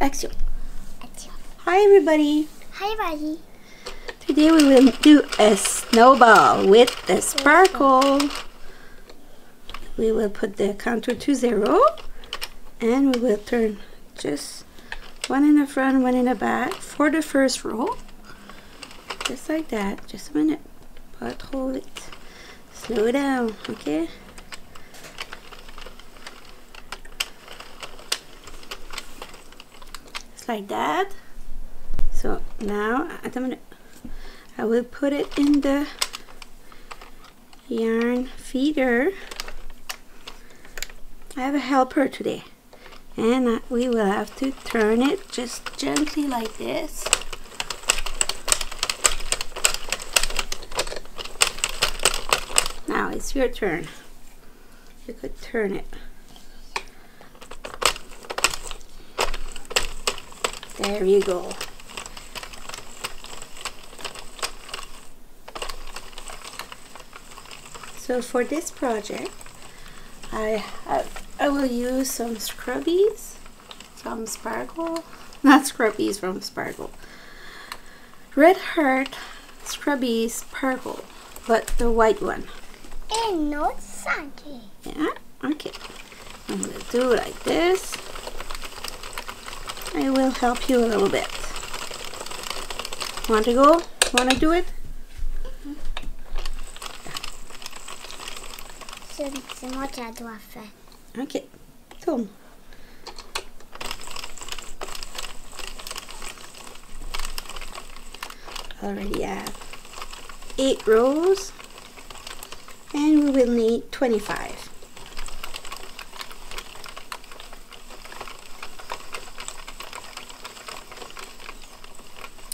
Action. Action. Hi everybody. Hi everybody. Today we will do a snowball with the sparkle. We will put the counter to 0 and we will turn just one in the front, one in the back for the first row. Just like that. Just a minute. But hold it. Slow down, okay? Just like that. So now, at a minute, I will put it in the yarn feeder. I have a helper today, and we will have to turn it just gently like this. Now it's your turn. You could turn it. There you go. So for this project, I will use some scrubbies from Sparkle, not scrubbies from Sparkle, Red Heart scrubbies Sparkle, but the white one. And not Sandy. Yeah, okay. I'm gonna do it like this. I will help you a little bit. Want to go? Want to do it? C'est moi qui la dois faire. Ok, tourne. Already have 8 rows and we will need 25.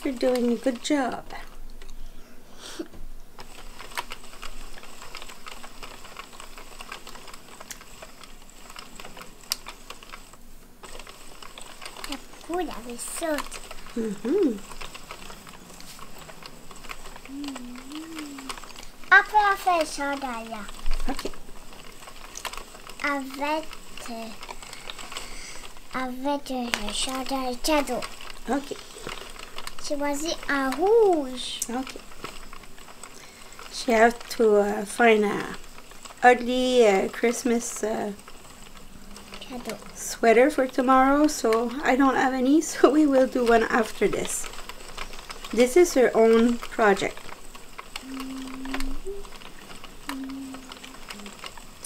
You're doing a good job. Vous l'avez sauté. Après, on fait le chandail. Ok. Avec le chandail cadeau. Ok. J'ai choisi un rouge. Okay. She have to find a ugly Christmas Cadeau. sweater for tomorrow, so I don't have any, so we will do one after this. This is her own project.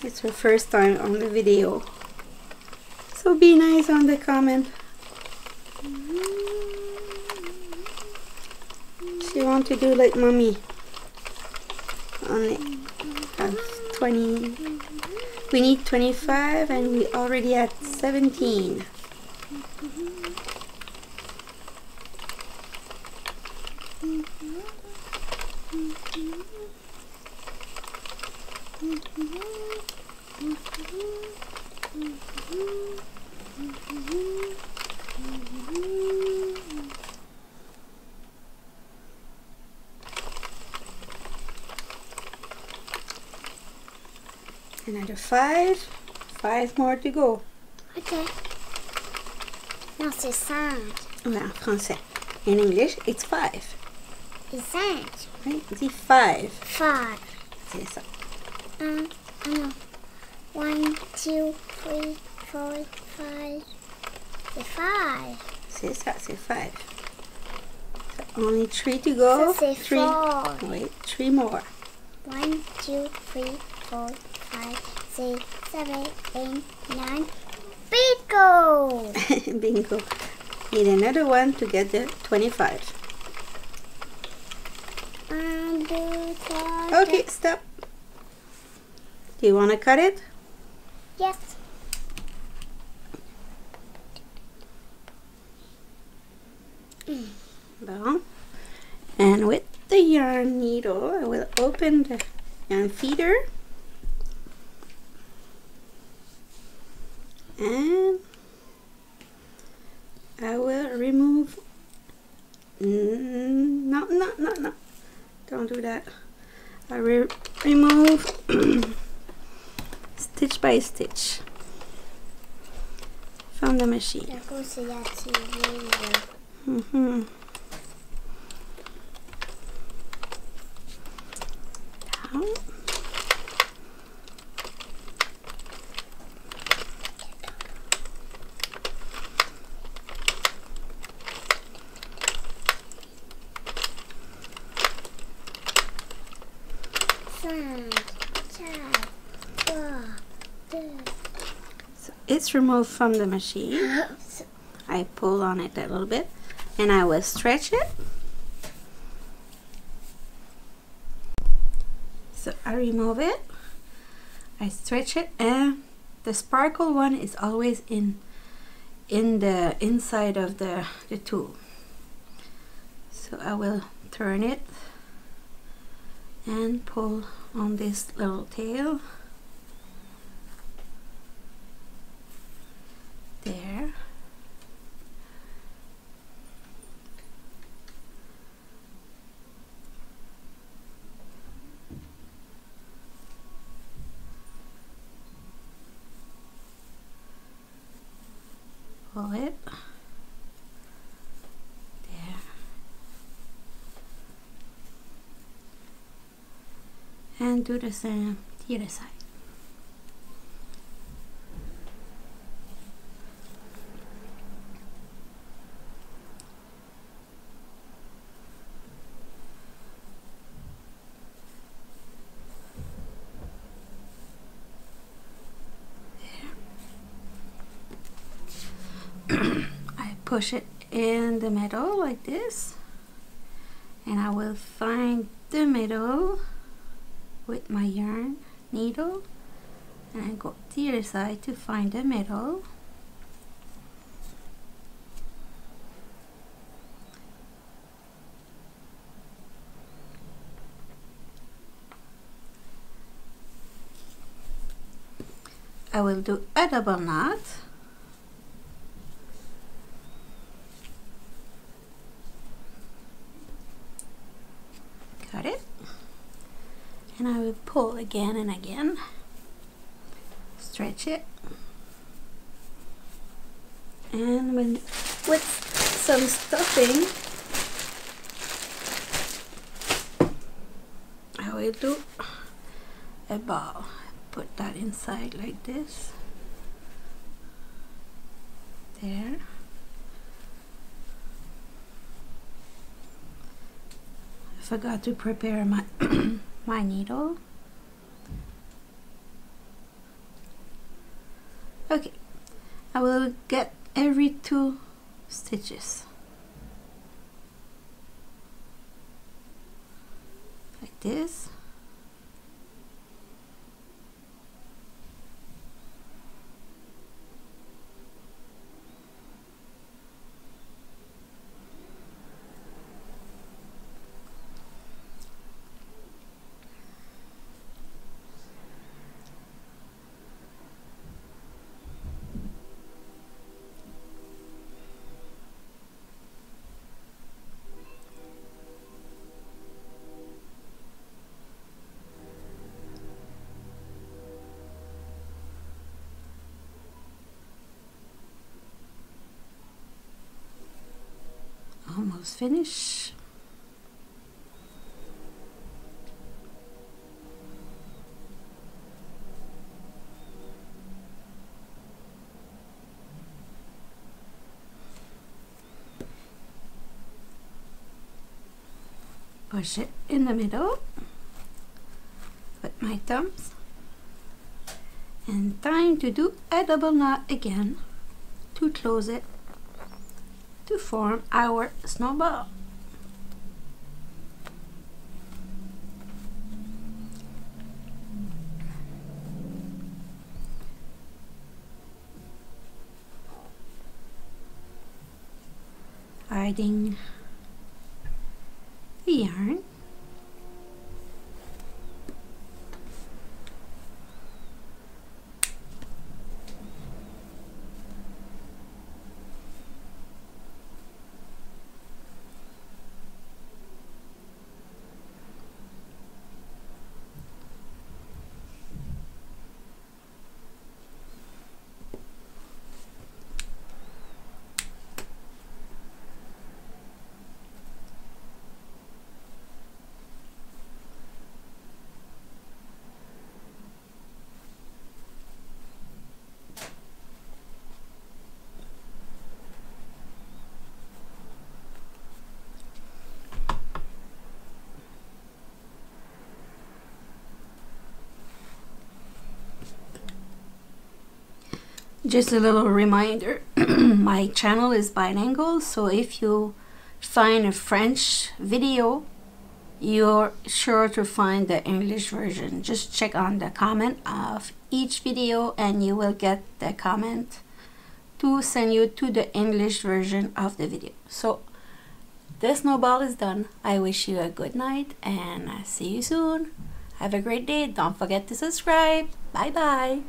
It's her first time on the video, so be nice on the comment. She want to do like mommy. Only have 20. We need 25 and we already at 17. Another 5 more to go. Ok. Non, c'est 5. Ouais, en français. In English, it's 5. Et 5. Right? It's 5. 5. C'est ça. 1, 2, 3, 4, 5. C'est 5. C'est ça, c'est 5. So only 3 to go. Ça, c'est 3. 4. Wait, 3 more. 1, 2, 3, 4, 5, 6, 7, 8, 9. Bingo! Bingo. Need another one to get the 25. 1, 2, 3. Okay, stop. Do you want to cut it? Yes. Bon. And with the yarn needle, I will open the yarn feeder. And I will remove. No. Don't do that. I remove stitch by stitch. from the machine. Jag går och säga till Mm-hmm. Down. So it's removed from the machine. I pull on it a little bit and I will stretch it. So I remove it, I stretch it, and the sparkle one is always in the inside of the tool. So I will turn it and pull on this little tail. There. Pull it. There. And do the same the other side. I push it in the middle like this, and I will find the middle with my yarn needle, and I go to the other side to find the middle. I will do a double knot. Got it? And I will pull again and again. Stretch it. And with some stuffing, I will do a ball. Put that inside like this. There. I forgot to prepare my my needle. Okay, I will get every 2 stitches like this. Almost finished. Push it in the middle with my thumbs, and time to do a double knot again to close it to form our snowball. Hiding the yarn. Just a little reminder, my channel is bilingual, so if you find a French video, you're sure to find the English version. Just check on the comment of each video and you will get the comment to send you to the English version of the video. So the snowball is done. I wish you a good night and see you soon. Have a great day. Don't forget to subscribe. Bye bye.